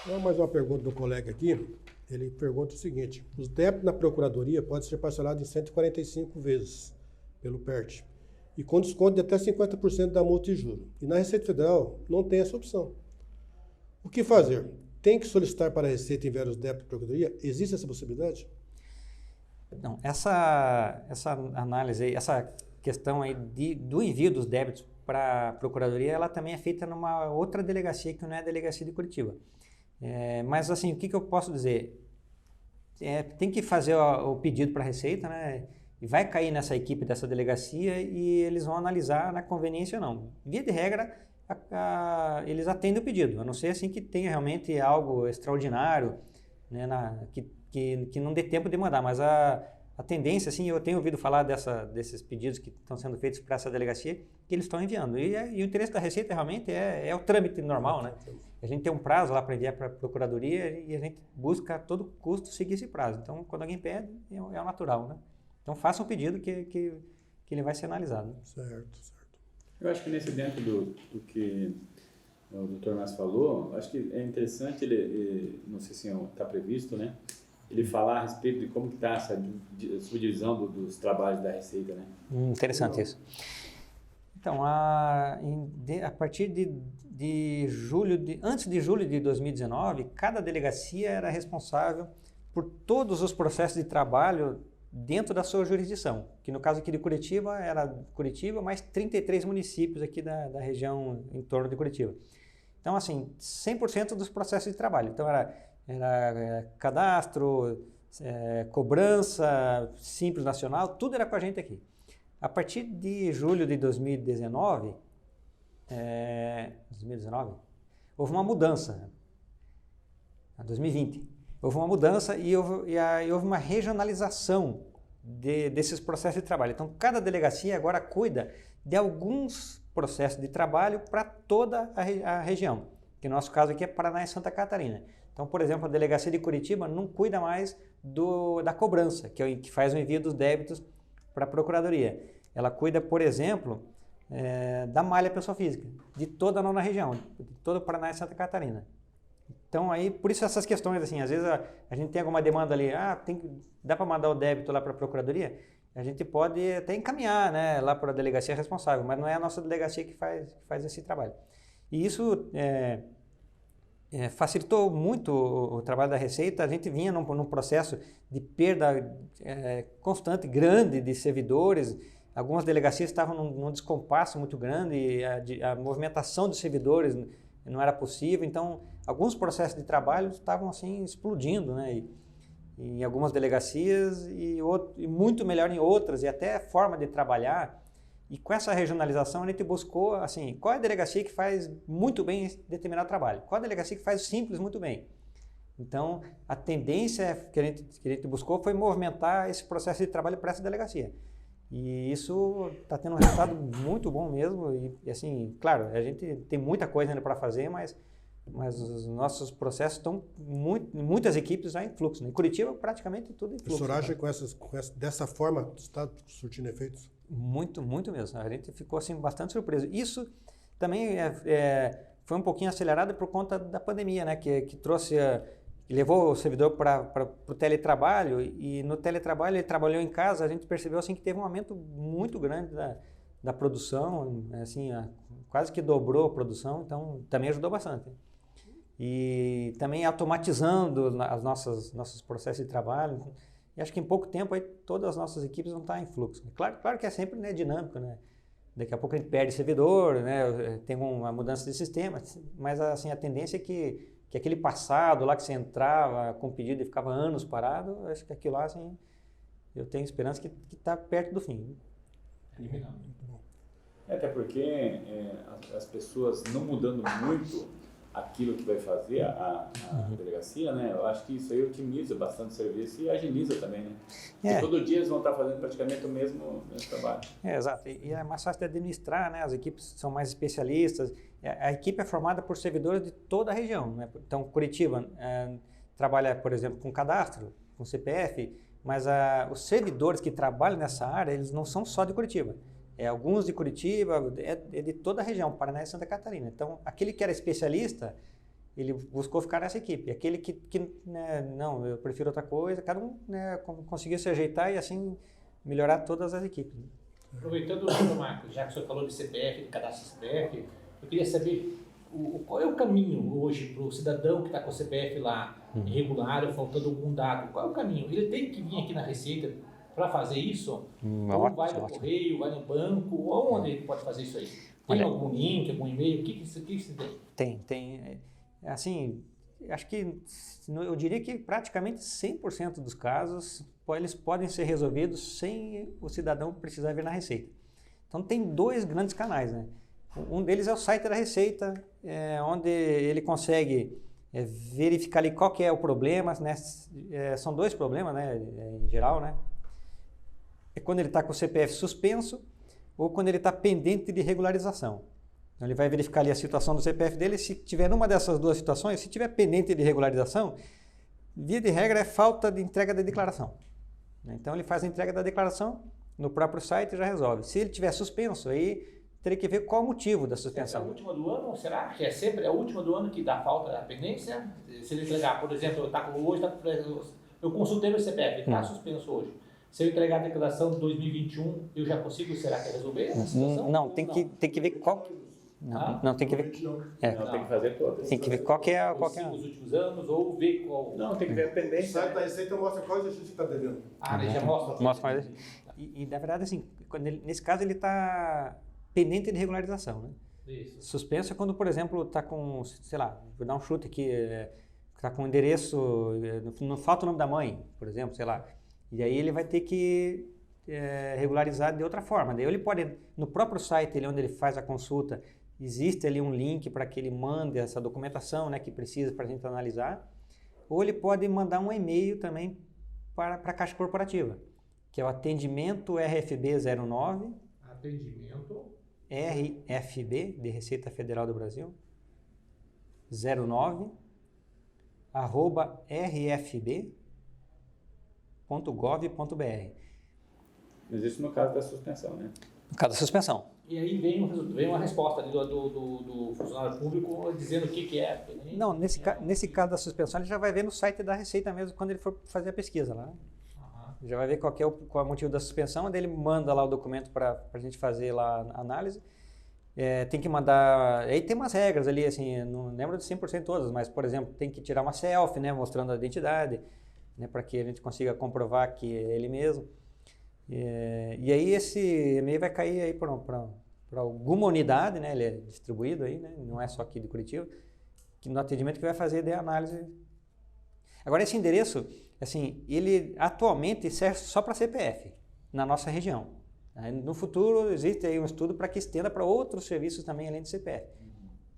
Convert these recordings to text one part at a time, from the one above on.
Mais uma pergunta do colega aqui. Ele pergunta o seguinte: os débitos na procuradoria podem ser parcelados em 145 vezes pelo PERT e com desconto de até 50% da multa e juro. E na Receita Federal não tem essa opção. O que fazer? Tem que solicitar para a Receita enviar os débitos da procuradoria? Existe essa possibilidade? Não, essa análise aí, essa questão aí do envio dos débitos para a Procuradoria, ela também é feita numa outra delegacia que não é a delegacia de Curitiba. Mas assim, o que eu posso dizer? Tem que fazer o pedido para a Receita, né? E vai cair nessa equipe dessa delegacia e eles vão analisar na conveniência ou não. Via de regra, eles atendem o pedido, a não ser assim que tenha realmente algo extraordinário, né, que não dê tempo de mandar, mas a tendência, assim, eu tenho ouvido falar desses pedidos que estão sendo feitos para essa delegacia, que eles estão enviando. E o interesse da Receita realmente é o trâmite normal, né? A gente tem um prazo lá para enviar para a Procuradoria e a gente busca a todo custo seguir esse prazo. Então, quando alguém pede, é o natural, né? Então, faça um pedido que ele vai ser analisado. Né? Certo. Eu acho que nesse dentro do que o Dr. Márcio falou, acho que é interessante, ele não sei se está previsto, né? Ele falar a respeito de como está essa subdivisão dos trabalhos da Receita, né? Interessante isso. Então, a partir antes de julho de 2019, cada delegacia era responsável por todos os processos de trabalho dentro da sua jurisdição, que no caso aqui de Curitiba, era Curitiba mais 33 municípios aqui da região em torno de Curitiba. Então, assim, 100% dos processos de trabalho. Então, era cadastro, cobrança, Simples Nacional, tudo era com a gente aqui. A partir de julho de 2019, houve uma mudança. 2020. Houve uma mudança e houve uma regionalização desses processos de trabalho. Então, cada delegacia agora cuida de alguns processos de trabalho para toda a região, que no nosso caso aqui é Paraná e Santa Catarina. Então, por exemplo, a delegacia de Curitiba não cuida mais da cobrança, que faz o envio dos débitos para a Procuradoria. Ela cuida, por exemplo, da malha pessoa física, de toda a nona região, de todo o Paraná e Santa Catarina. Então, aí, por isso essas questões, assim, às vezes a gente tem alguma demanda ali, dá para mandar o débito lá para a Procuradoria? A gente pode até encaminhar, né, lá para a delegacia responsável, mas não é a nossa delegacia que faz esse trabalho. E isso facilitou muito o trabalho da Receita. A gente vinha num processo de perda constante, grande de servidores. Algumas delegacias estavam num descompasso muito grande e a movimentação de servidores não era possível. Então, alguns processos de trabalho estavam assim explodindo, né? Em algumas delegacias e muito melhor em outras, e até a forma de trabalhar. E com essa regionalização a gente buscou, assim, qual é a delegacia que faz muito bem determinado trabalho? Qual é a delegacia que faz simples muito bem? Então, a tendência que a gente buscou foi movimentar esse processo de trabalho para essa delegacia. E isso está tendo um resultado muito bom mesmo. E assim, claro, a gente tem muita coisa ainda para fazer, mas os nossos processos estão muitas equipes já em fluxo. Né? Em Curitiba, praticamente tudo em fluxo. O senhor acha que dessa forma está surtindo efeitos? Muito mesmo. A gente ficou assim, bastante surpreso. Isso também foi um pouquinho acelerado por conta da pandemia, né? que trouxe, levou o servidor para o teletrabalho, e no teletrabalho ele trabalhou em casa. A gente percebeu assim, que teve um aumento muito grande da produção, assim, quase que dobrou a produção, então também ajudou bastante. E também automatizando nossos processos de trabalho. E acho que em pouco tempo aí, todas as nossas equipes vão estar em fluxo. Claro que é sempre, né, dinâmico, né? Daqui a pouco a gente perde servidor, né? Tem uma mudança de sistema, mas assim, a tendência é que aquele passado lá que você entrava com pedido e ficava anos parado, acho que aquilo lá, assim, eu tenho esperança que está perto do fim. Até porque as pessoas não mudando muito aquilo que vai fazer a delegacia, né? Eu acho que isso aí otimiza bastante o serviço e agiliza também, né? Porque todo dia eles vão estar fazendo praticamente o mesmo trabalho. Exato. E é mais fácil de administrar, né? As equipes são mais especialistas. A equipe é formada por servidores de toda a região, né? Então, Curitiba trabalha, por exemplo, com cadastro, com CPF, mas os servidores que trabalham nessa área, eles não são só de Curitiba. Alguns de Curitiba, de toda a região, Paraná e Santa Catarina. Então, aquele que era especialista, ele buscou ficar nessa equipe. Aquele que né, não, eu prefiro outra coisa, cada um né, conseguiu se ajeitar e assim melhorar todas as equipes. Aproveitando, Marcos, já que o senhor falou de CPF, de cadastro CPF, eu queria saber qual é o caminho hoje para o cidadão que está com o CPF lá irregular ou faltando algum dado. Qual é o caminho? Ele tem que vir aqui na Receita para fazer isso? Ou vai no correio, vai no banco? Ou onde ele pode fazer isso aí? Tem algum link, algum e-mail? O que você tem? Tem. Assim, acho que eu diria que praticamente 100% dos casos eles podem ser resolvidos sem o cidadão precisar vir na Receita. Então tem dois grandes canais, né? Um deles é o site da Receita, onde ele consegue verificar ali qual que é o problema, né? São dois problemas, né? Em geral, né? É quando ele está com o CPF suspenso ou quando ele está pendente de regularização. Então ele vai verificar ali a situação do CPF dele, se tiver numa dessas duas situações, se tiver pendente de regularização, via de regra é falta de entrega da declaração. Então ele faz a entrega da declaração no próprio site e já resolve. Se ele tiver suspenso, aí teria que ver qual o motivo da suspensão. É a última do ano? Será que é sempre a última do ano que dá falta da pendência? Se ele entregar, por exemplo, eu consultei meu CPF, ele está suspenso hoje. Se eu entregar a declaração de 2021, eu já consigo, será que é resolver essa situação? Não, tem que ver qual... Não, tem que ver... Não, tem que fazer todas. Tem que ver qual que é... Os últimos anos, ou ver qual... Não, tem que ver a O pendência. site da Receita mostra qual exercício que está devendo. Ele já mostra. Mostra mais. E na verdade, assim, nesse caso ele está pendente de regularização, né? Isso. Suspenso é quando, por exemplo, está com, sei lá, vou dar um chute aqui, está com um endereço, não falta o nome da mãe, por exemplo, sei lá. E aí ele vai ter que regularizar de outra forma. Daí ele pode, no próprio site onde ele faz a consulta, existe ali um link para que ele mande essa documentação, né, que precisa para a gente analisar. Ou ele pode mandar um e-mail também para a Caixa Corporativa, que é o atendimento RFB 09. Atendimento RFB, de Receita Federal do Brasil, 09, @rfb.gov.br. Mas isso no caso da suspensão, né? No caso da suspensão. E aí vem uma resposta ali do funcionário público dizendo o que é. Não, nesse caso da suspensão, ele já vai ver no site da Receita mesmo, quando ele for fazer a pesquisa lá. Já vai ver qual é o motivo da suspensão, daí ele manda lá o documento para a gente fazer lá a análise. Tem que mandar... Aí tem umas regras ali, assim, não lembro de 100% todas, mas, por exemplo, tem que tirar uma selfie, né, mostrando a identidade, né, para que a gente consiga comprovar que é ele mesmo. E aí esse e-mail vai cair aí para alguma unidade, né, ele é distribuído aí, né, não é só aqui de Curitiba, que no atendimento que vai fazer a análise. Agora esse endereço, assim, ele atualmente serve só para CPF, na nossa região. No futuro existe aí um estudo para que estenda para outros serviços também além do CPF.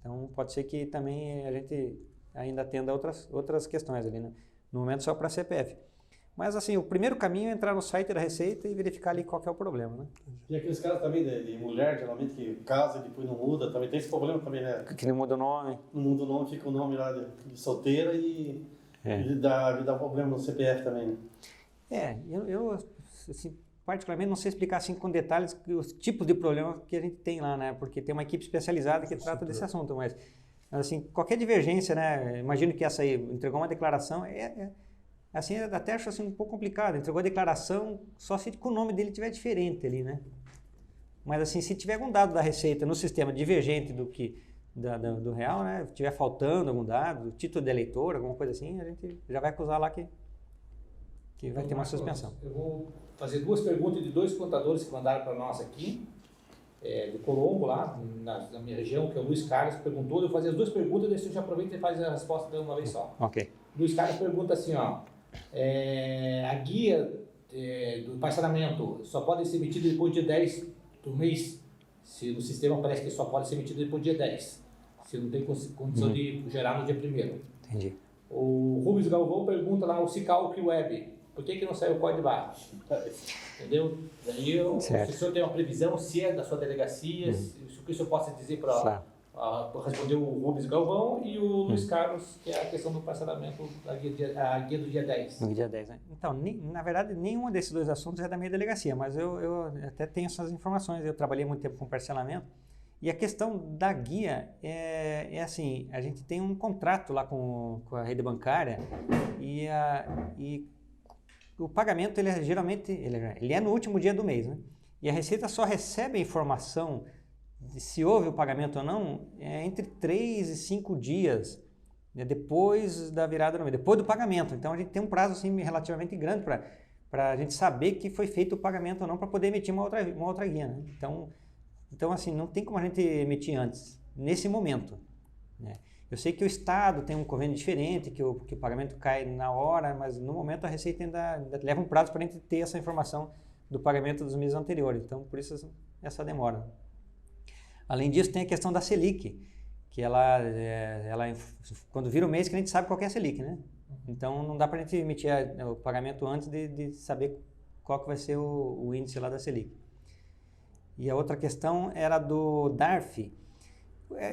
Então pode ser que também a gente ainda atenda outras questões ali, né? No momento só para CPF. Mas assim, o primeiro caminho é entrar no site da Receita e verificar ali qual que é o problema, né? E aqueles casos também de mulher, geralmente, que casa e depois não muda, também tem esse problema também, né? Que não muda o nome. Não muda o nome, fica o nome lá de solteira e dá problema no CPF também, né? Eu assim, particularmente não sei explicar assim com detalhes os tipos de problemas que a gente tem lá, né? Porque tem uma equipe especializada que trata desse assunto, mas assim, qualquer divergência, né? Imagino que essa aí entregou uma declaração, assim, até acho assim um pouco complicado. Entregou a declaração só se com o nome dele tiver diferente ali, né? Mas assim, se tiver algum dado da Receita no sistema divergente do real, né? Tiver faltando algum dado, título de eleitor, alguma coisa assim, a gente já vai acusar lá que vai ter uma suspensão. Eu vou fazer duas perguntas de dois contadores que mandaram para nós aqui, do Colombo, lá na minha região, que é o Luiz Carlos, que perguntou. Eu vou fazer as duas perguntas, daí você já aproveita e faz a resposta de uma vez só. Ok. Luiz Carlos pergunta assim, ó, a guia do parcelamento só pode ser emitida depois do dia 10 do mês, se no sistema parece que só pode ser emitida depois do dia 10, se não tem condição de gerar no dia 1º. Entendi. O Rubens Galvão pergunta lá, o Cicalc Web, por que não saiu o código de barra? Entendeu? Daí se o senhor tem uma previsão, se é da sua delegacia, o que o senhor possa dizer para responder o Rubens Galvão e o Luiz Carlos, que é a questão do parcelamento, a guia do dia 10. No dia 10, né? Então, na verdade, nenhum desses dois assuntos é da minha delegacia, mas eu até tenho essas informações. Eu trabalhei muito tempo com parcelamento E a questão da guia é assim, a gente tem um contrato lá com a rede bancária e o pagamento, ele geralmente, ele é no último dia do mês, né? E a Receita só recebe a informação de se houve o pagamento ou não entre 3 e 5 dias, né, depois da virada do mês, depois do pagamento. Então a gente tem um prazo assim, relativamente grande para a gente saber que foi feito o pagamento ou não, para poder emitir uma outra guia, né? Então, assim, não tem como a gente emitir antes, nesse momento, né? Eu sei que o Estado tem um convênio diferente, que o pagamento cai na hora, mas no momento a Receita ainda leva um prazo para a gente ter essa informação do pagamento dos meses anteriores. Então, por isso essa demora. Além disso, tem a questão da Selic, que ela quando vira o mês que a gente sabe qual que é a Selic, né? Então, não dá para a gente emitir o pagamento antes de saber qual que vai ser o índice lá da Selic. E a outra questão era do DARF.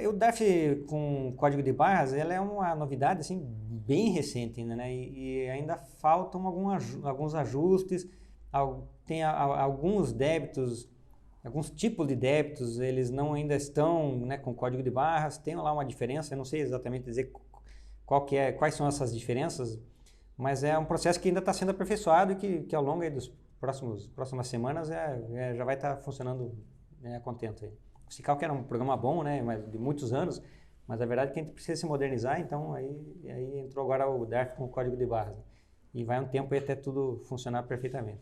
O DARF com código de barras, ela é uma novidade assim, bem recente ainda, né? E ainda faltam alguns ajustes, tem alguns débitos, alguns tipos de débitos, eles não ainda estão, né, com código de barras, tem lá uma diferença, eu não sei exatamente dizer quais são essas diferenças, mas é um processo que ainda está sendo aperfeiçoado e que ao longo aí dos próximas semanas já vai estar funcionando, né, contento aí. O Cical que era um programa bom, né, de muitos anos, mas a verdade é que a gente precisa se modernizar, então aí entrou agora o DARF com o código de barras, né, e vai um tempo aí até tudo funcionar perfeitamente.